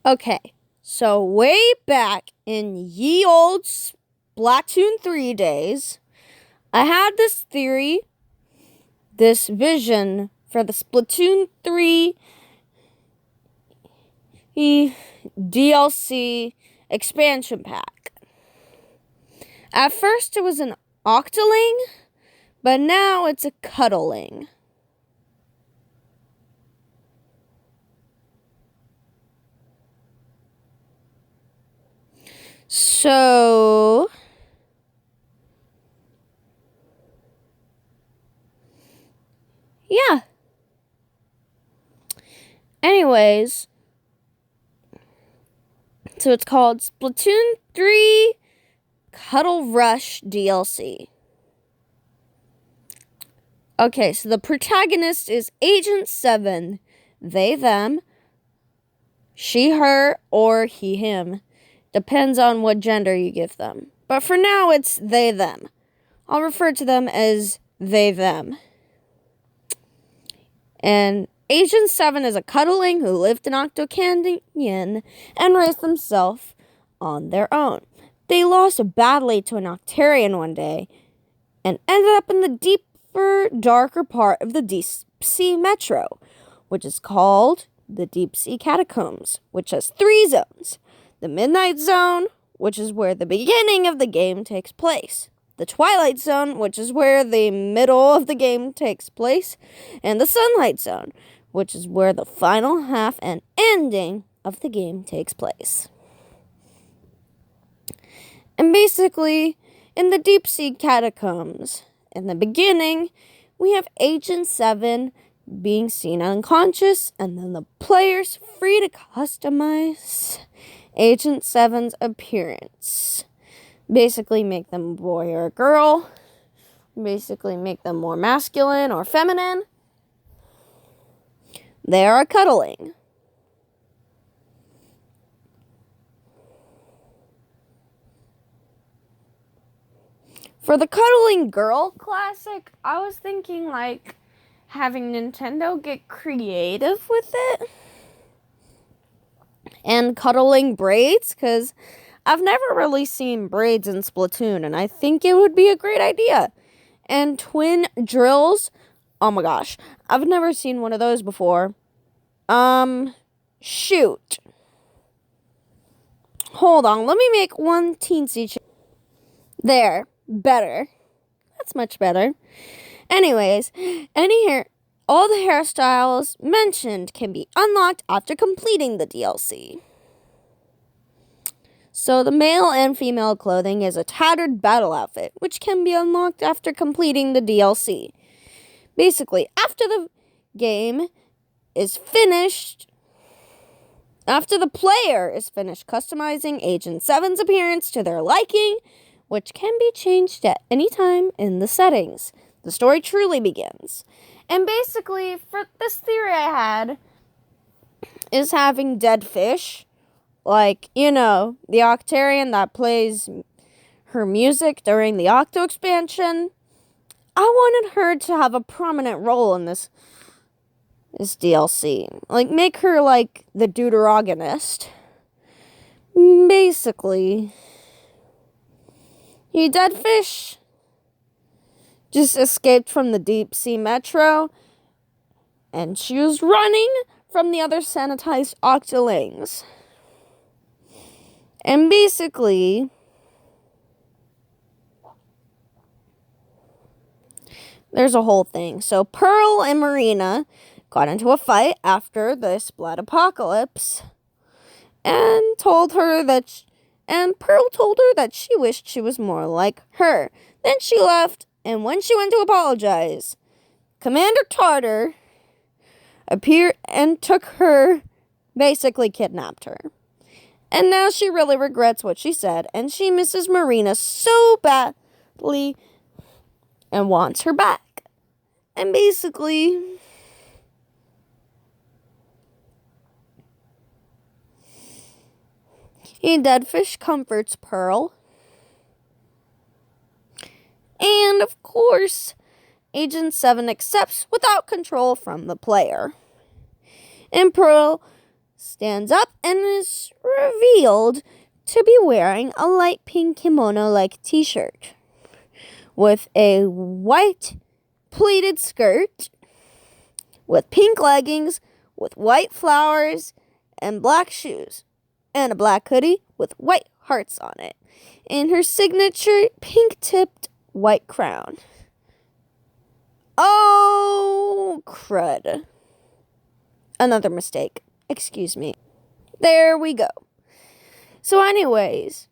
Okay, so way back in ye old Splatoon 3 days, I had this theory, this vision for the Splatoon 3 DLC expansion pack. At first it was an Octoling, but now it's a Cuttleling. So, yeah. Anyways, so it's called Splatoon 3 Cuddle Rush DLC. Okay, so the protagonist is Agent 7. They, them, she, her, or he, him. Depends on what gender you give them. But for now, it's they, them. I'll refer to them as they, them. And Agent 7 is a cuddling who lived in Octo Canyon and raised themselves on their own. They lost badly to an Octarian one day and ended up in the deeper, darker part of the Deep Sea Metro, which is called the Deep Sea Catacombs, which has 3 zones. The Midnight Zone, which is where the beginning of the game takes place. The Twilight Zone, which is where the middle of the game takes place. And the Sunlight Zone, which is where the final half and ending of the game takes place. And basically, in the Deep Sea Catacombs, in the beginning, we have Agent 7 being seen unconscious, and then the player's free to customize Agent 7's appearance. Basically make them a boy or a girl. Basically make them more masculine or feminine. They are a cuddling. For the Cuddling Girl Classic, I was thinking like having Nintendo get creative with it. And cuddling braids, because I've never really seen braids in Splatoon, and I think it would be a great idea. And twin drills, oh my gosh, I've never seen one of those before. Shoot. Hold on, let me make one teensy change. There, better. That's much better. Anyways, all the hairstyles mentioned can be unlocked after completing the DLC. So the male and female clothing is a tattered battle outfit, which can be unlocked after completing the DLC. Basically, after the game is finished, after the player is finished customizing Agent 7's appearance to their liking, which can be changed at any time in the settings, the story truly begins. And basically, for this theory I had, is having dead fish. Like, the Octarian that plays her music during the Octo expansion. I wanted her to have a prominent role in this DLC. Like, make her, like, the deuteragonist. Basically, dead fish just escaped from the Deep Sea Metro, and she was running from the other sanitized Octolings. And basically, there's a whole thing. So Pearl and Marina got into a fight after the Splat Apocalypse, and Pearl told her that she wished she was more like her. Then she left, and when she went to apologize, Commander Tartar appeared and took her, basically kidnapped her. And now she really regrets what she said, and she misses Marina so badly and wants her back. And basically, Deadfish comforts Pearl. And of course, Agent 7 accepts without control from the player. And Pearl stands up and is revealed to be wearing a light pink kimono-like t-shirt with a white pleated skirt with pink leggings with white flowers and black shoes and a black hoodie with white hearts on it and her signature pink-tipped white crown. Oh, crud. Another mistake. Excuse me. There we go. So anyways,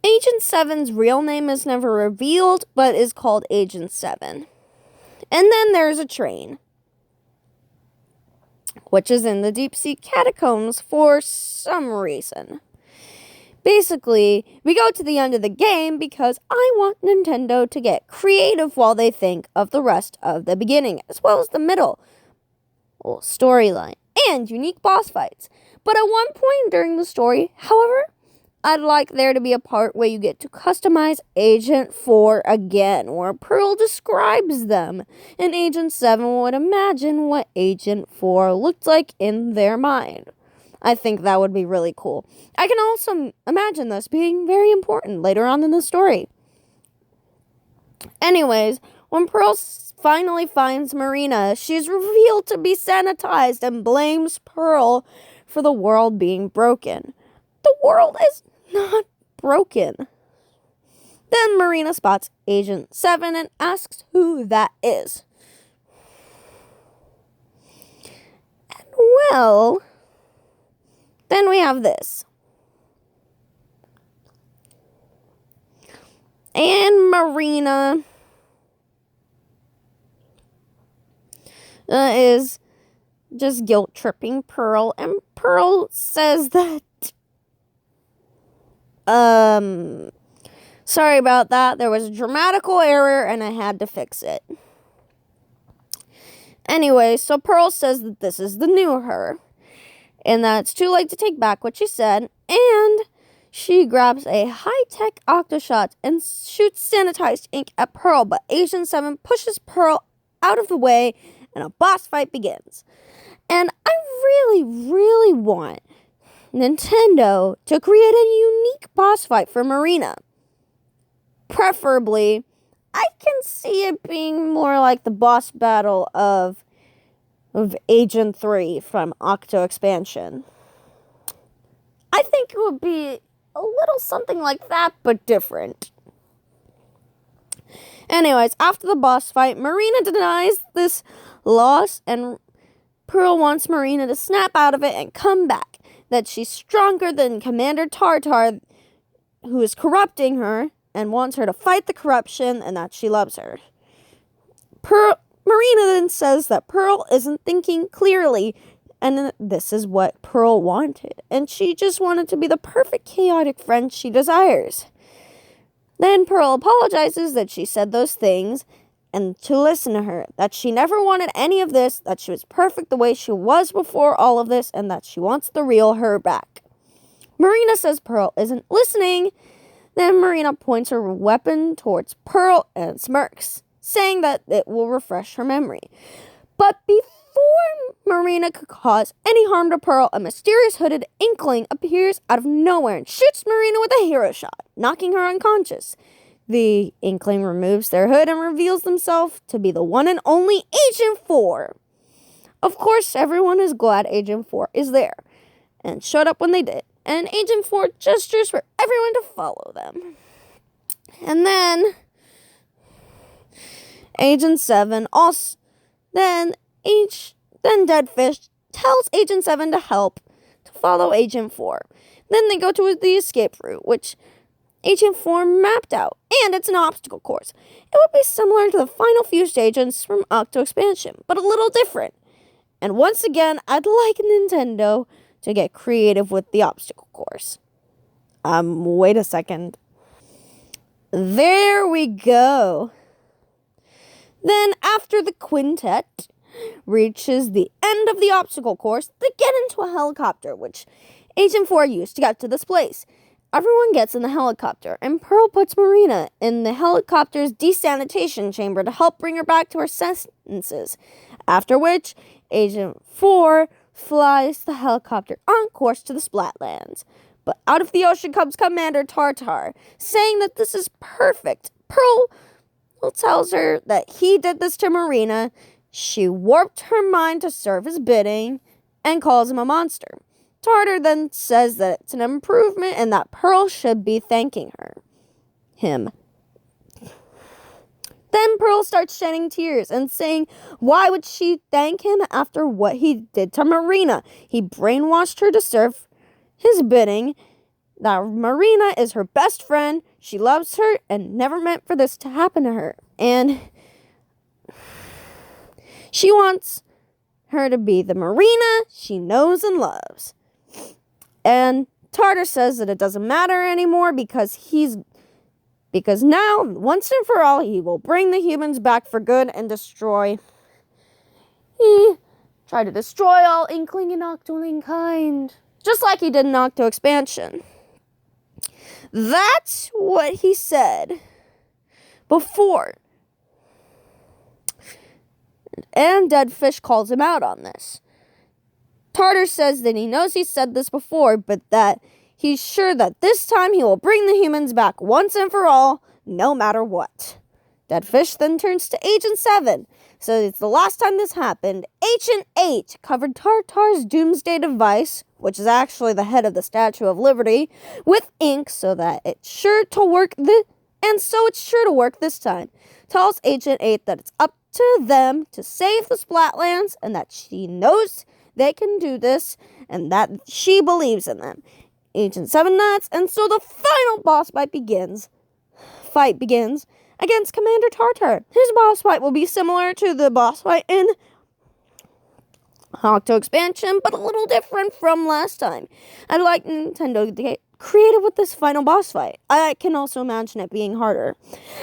Agent 7's real name is never revealed, but is called Agent 7. And then there's a train, which is in the deep sea catacombs for some reason. Basically, we go to the end of the game because I want Nintendo to get creative while they think of the rest of the beginning, as well as the middle storyline and unique boss fights. But at one point during the story, however, I'd like there to be a part where you get to customize Agent 4 again, where Pearl describes them, and Agent 7 would imagine what Agent 4 looked like in their mind. I think that would be really cool. I can also imagine this being very important later on in the story. Anyways, when Pearl finally finds Marina, she's revealed to be sanitized and blames Pearl for the world being broken. The world is not broken. Then Marina spots Agent 7 and asks who that is. And well, then we have this. And Marina is just guilt-tripping Pearl, and Pearl says that sorry about that. There was a grammatical error and I had to fix it. Anyway, so Pearl says that this is the new her and that it's too late to take back what she said, and she grabs a high-tech octoshot and shoots sanitized ink at Pearl, but Agent 7 pushes Pearl out of the way and a boss fight begins. And I really, really want Nintendo to create a unique boss fight for Marina. Preferably, I can see it being more like the boss battle of Agent 3 from Octo Expansion. I think it would be a little something like that, but different. Anyways, after the boss fight, Marina denies this loss, and Pearl wants Marina to snap out of it and come back. That she's stronger than Commander Tartar, who is corrupting her, and wants her to fight the corruption, and that she loves her. Marina then says that Pearl isn't thinking clearly, and this is what Pearl wanted, and she just wanted to be the perfect chaotic friend she desires. Then Pearl apologizes that she said those things, and to listen to her, that she never wanted any of this, that she was perfect the way she was before all of this, and that she wants the real her back. Marina says Pearl isn't listening. Then Marina points her weapon towards Pearl and smirks, saying that it will refresh her memory. But before Marina could cause any harm to Pearl, a mysterious hooded inkling appears out of nowhere and shoots Marina with a hero shot, knocking her unconscious. The inkling removes their hood and reveals themselves to be the one and only Agent 4. Of course, everyone is glad Agent 4 is there and showed up when they did. And Agent 4 gestures for everyone to follow them. And then Agent 7 also then Deadfish tells Agent 7 to help to follow Agent 4. Then they go to the escape route, which Agent 4 mapped out, and it's an obstacle course. It would be similar to the final few stages from Octo Expansion, but a little different. And once again, I'd like Nintendo to get creative with the obstacle course. Wait a second. There we go. Then, after the quintet reaches the end of the obstacle course, they get into a helicopter, which Agent 4 used to get to this place. Everyone gets in the helicopter, and Pearl puts Marina in the helicopter's desanitation chamber to help bring her back to her senses. After which, Agent 4 flies the helicopter on course to the Splatlands. But out of the ocean comes Commander Tartar, saying that this is perfect. Pearl tells her that he did this to Marina. She warped her mind to serve his bidding and calls him a monster. Tartar then says that it's an improvement and that Pearl should be thanking him. Then Pearl starts shedding tears and saying, why would she thank him after what he did to Marina? He brainwashed her to serve his bidding, that Marina is her best friend, she loves her, and never meant for this to happen to her. And she wants her to be the Marina she knows and loves. And Tartar says that it doesn't matter anymore because now, once and for all, he will bring the humans back for good and he tried to destroy all Inkling and Octoling kind, just like he did in Octo Expansion. That's what he said before. And Deadfish calls him out on this. Tartar says that he knows he said this before, but that he's sure that this time he will bring the humans back once and for all, no matter what. Deadfish then turns to Agent 7. So it's the last time this happened. Agent 8 covered Tartar's doomsday device, which is actually the head of the Statue of Liberty, with ink so that it's sure to work this time. Tells Agent 8 that it's up to them to save the Splatlands and that she knows they can do this and that she believes in them. Agent 7 nods, and so the final boss fight begins against Commander Tartar. His boss fight will be similar to the boss fight in Octo Expansion, but a little different from last time. I'd like Nintendo to get creative with this final boss fight. I can also imagine it being harder.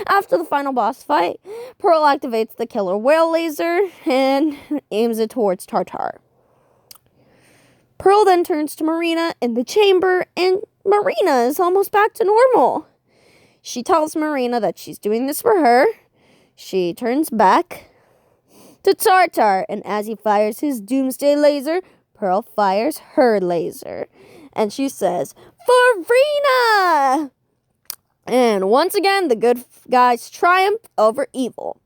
After the final boss fight, Pearl activates the killer whale laser and aims it towards Tartar. Pearl then turns to Marina in the chamber, and Marina is almost back to normal. She tells Marina that she's doing this for her. She turns back to Tartar, and as he fires his doomsday laser, Pearl fires her laser. And she says, Farina! And once again, the good guys triumph over evil.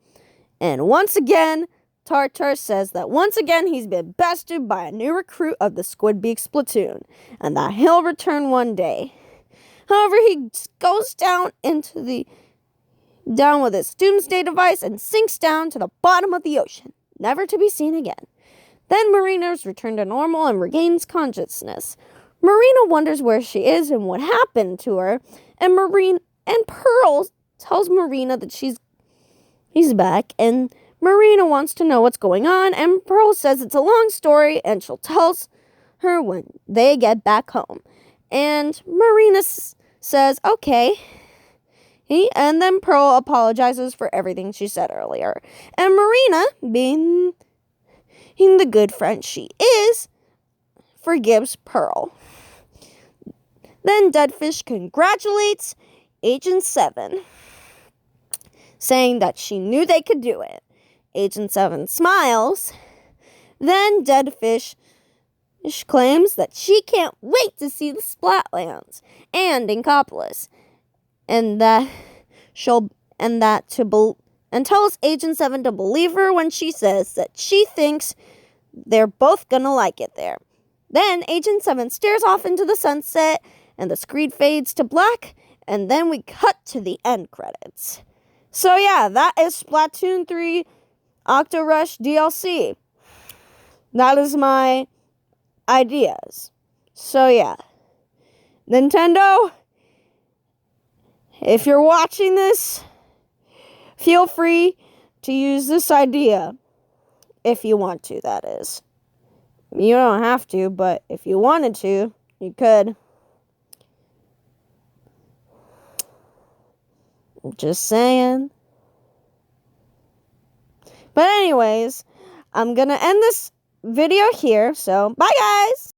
And once again, Tartar says that once again he's been bested by a new recruit of the Squidbeak Splatoon, and that he'll return one day. However, he goes down with his doomsday device and sinks down to the bottom of the ocean, never to be seen again. Then Marina's returned to normal and regains consciousness. Marina wonders where she is and what happened to her, and Pearl tells Marina that he's back, and Marina wants to know what's going on, and Pearl says it's a long story, and she'll tell her when they get back home. And Marina says, okay. And then Pearl apologizes for everything she said earlier. And Marina, being the good friend she is, forgives Pearl. Then Deadfish congratulates Agent 7, saying that she knew they could do it. Agent 7 smiles. Then Deadfish claims that she can't wait to see the Splatlands and Inkopolis, and tells Agent 7 to believe her when she says that she thinks they're both gonna like it there. Then Agent 7 stares off into the sunset, and the screen fades to black, and then we cut to the end credits. So yeah, that is Splatoon 3 Octo Rush DLC. That is my ideas. So yeah, Nintendo, if you're watching this, feel free to use this idea. If you want to, that is. You don't have to, but if you wanted to, you could. Just saying. But anyways, I'm gonna end this video here, so bye guys!